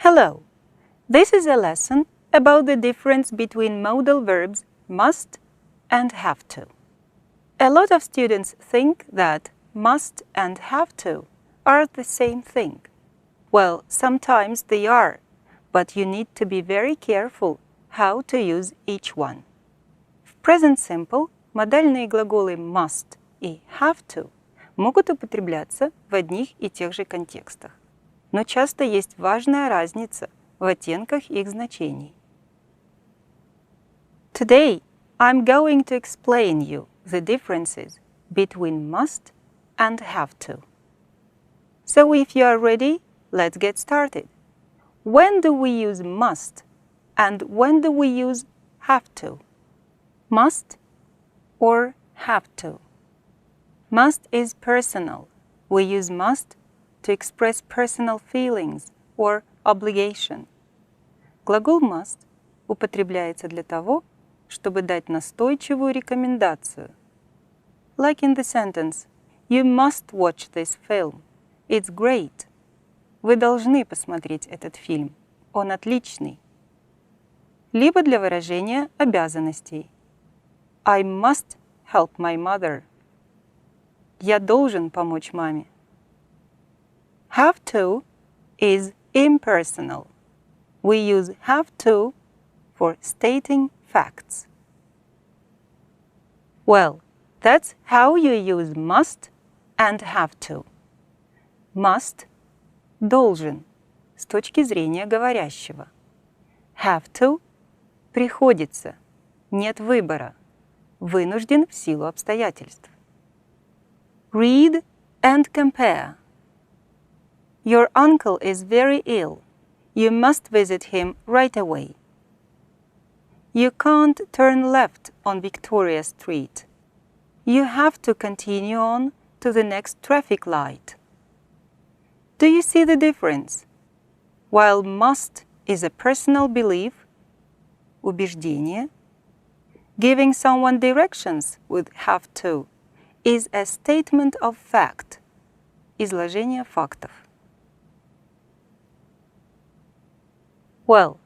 Hello! This is a lesson about the difference between modal verbs must and have to. A lot of students think that must and have to are the same thing. Well, sometimes they are, but you need to be very careful how to use each one. В present simple модальные глаголы must и have to могут употребляться в одних и тех же контекстах, но часто есть важная разница в оттенках их значений. Today, I'm going to explain you the differences between must and have to. So if you are ready, let's get started. When do we use must and when do we use have to? Must or have to? Must is personal. We use must to express personal feelings or obligation. Глагол must употребляется для того, чтобы дать настойчивую рекомендацию. Like in the sentence, you must watch this film. It's great. Вы должны посмотреть этот фильм. Он отличный. Либо для выражения обязанностей. I must help my mother. Я должен помочь маме. Have to is impersonal. We use have to for stating facts. Well, that's how you use must and have to. Must – должен, с точки зрения говорящего. Have to – приходится, нет выбора, вынужден в силу обстоятельств. Read and compare. Your uncle is very ill. You must visit him right away. You can't turn left on Victoria Street. You have to continue on to the next traffic light. Do you see the difference? While must is a personal belief, убеждение, giving someone directions with have to is a statement of fact, изложение фактов. Well,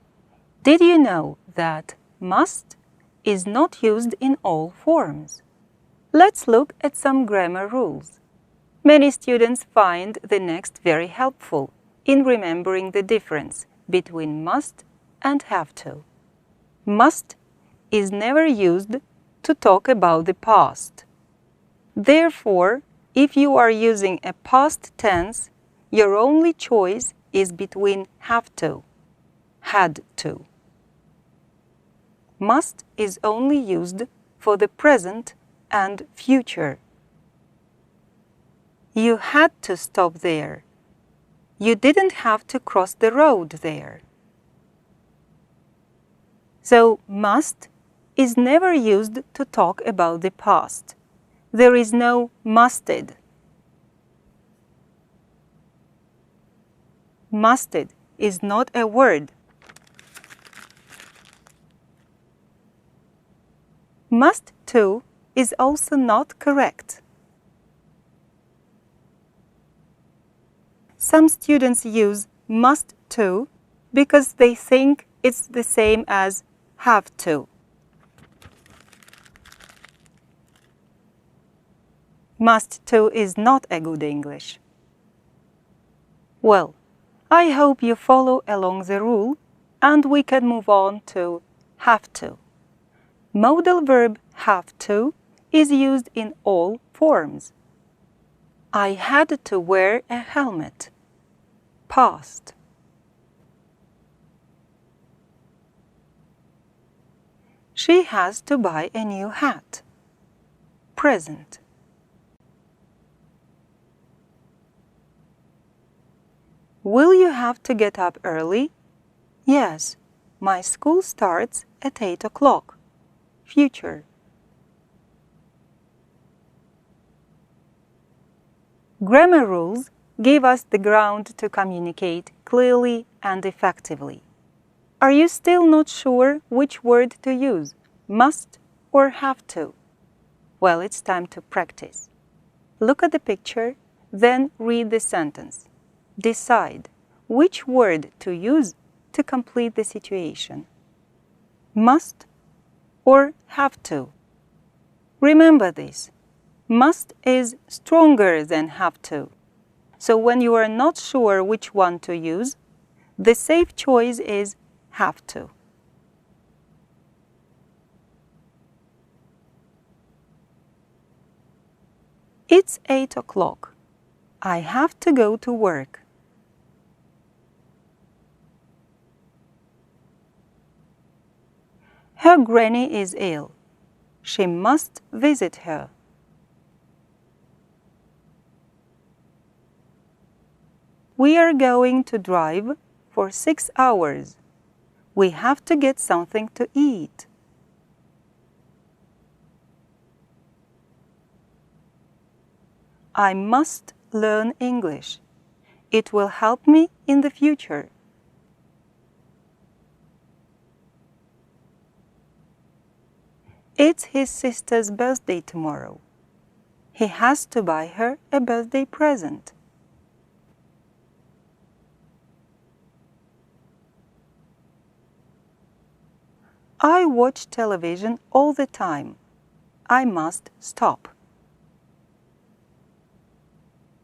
did you know that must is not used in all forms? Let's look at some grammar rules. Many students find the next very helpful in remembering the difference between must and have to. Must is never used to talk about the past. Therefore, if you are using a past tense, your only choice is between have to, had to. Must is only used for the present and future. You had to stop there. You didn't have to cross the road there. So, must is never used to talk about the past. There is no musted. Musted is not a word. Must to is also not correct. Some students use must to because they think it's the same as have to. Must to is not a good English. Well, I hope you follow along the rule and we can move on to have to. Modal verb have to is used in all forms. I had to wear a helmet. Past. She has to buy a new hat. Present. Will you have to get up early? Yes, my school starts at 8 o'clock. Future. Grammar rules give us the ground to communicate clearly and effectively. Are you still not sure which word to use, must or have to? Well, it's time to practice. Look at the picture, then read the sentence. Decide which word to use to complete the situation. Must or have to. Remember this. Must is stronger than have to. So when you are not sure which one to use, the safe choice is have to. It's 8 o'clock. I have to go to work. Her granny is ill. She must visit her. We are going to drive for 6 hours. We have to get something to eat. I must learn English. It will help me in the future. It's his sister's birthday tomorrow. He has to buy her a birthday present. I watch television all the time. I must stop.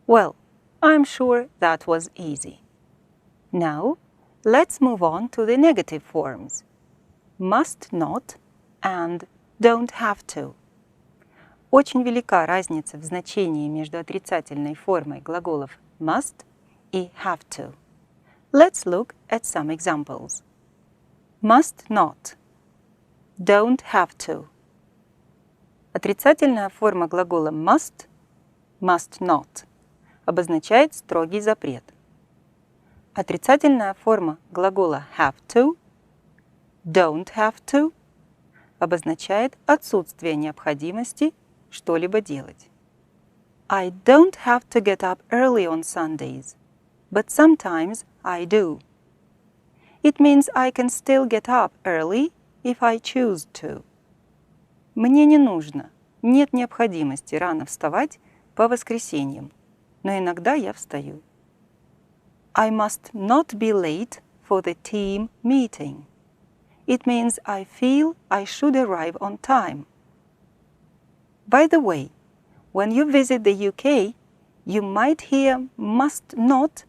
Well, I'm sure that was easy. Now, let's move on to the negative forms. Must not and don't have to. Очень велика разница в значении между отрицательной формой глаголов must и have to. Let's look at some examples. Must not. Don't have to. Отрицательная форма глагола must not обозначает строгий запрет. Отрицательная форма глагола have to, don't have to, обозначает отсутствие необходимости что-либо делать. I don't have to get up early on Sundays, but sometimes I do. It means I can still get up early if I choose to. Мне не нужно, нет необходимости рано вставать по воскресеньям, но иногда я встаю. I must not be late for the team meeting. It means I feel I should arrive on time. By the way, when you visit the UK, you might hear must not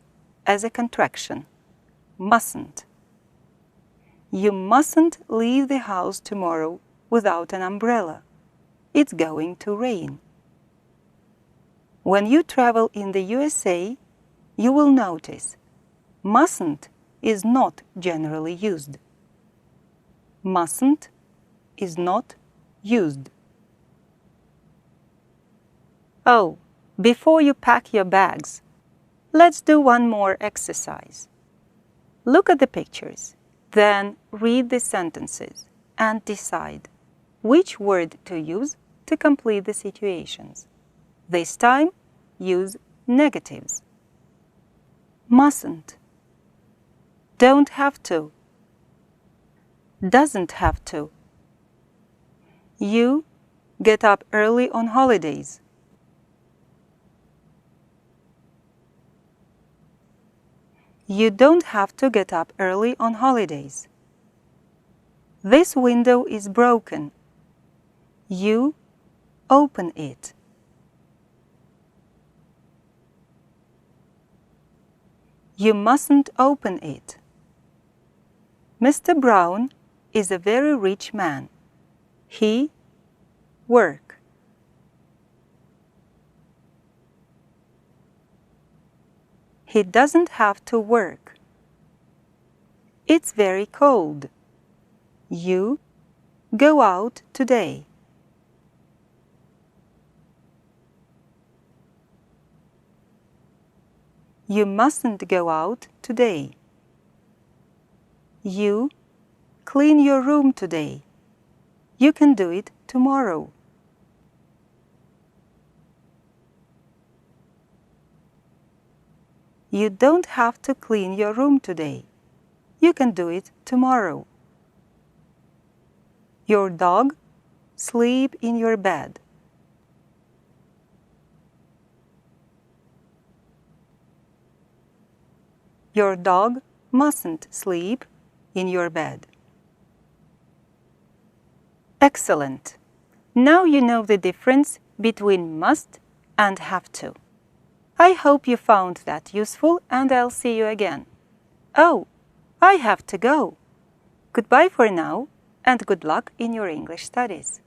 as a contraction. Mustn't. You mustn't leave the house tomorrow without an umbrella. It's going to rain. When you travel in the USA, you will notice mustn't is not generally used. Mustn't is not used. Oh, before you pack your bags, let's do one more exercise. Look at the pictures, then read the sentences and decide which word to use to complete the situations. This time, use negatives. Mustn't. Don't have to. Doesn't have to. You get up early on holidays. You don't have to get up early on holidays. This window is broken. You open it. You mustn't open it. Mr. Brown is a very rich man. He work. He doesn't have to work. It's very cold. You go out today. You mustn't go out today. You clean your room today. You can do it tomorrow. You don't have to clean your room today. You can do it tomorrow. Your dog sleep in your bed. Your dog mustn't sleep in your bed. Excellent! Now you know the difference between must and have to. I hope you found that useful and I'll see you again. Oh, I have to go. Goodbye for now and good luck in your English studies.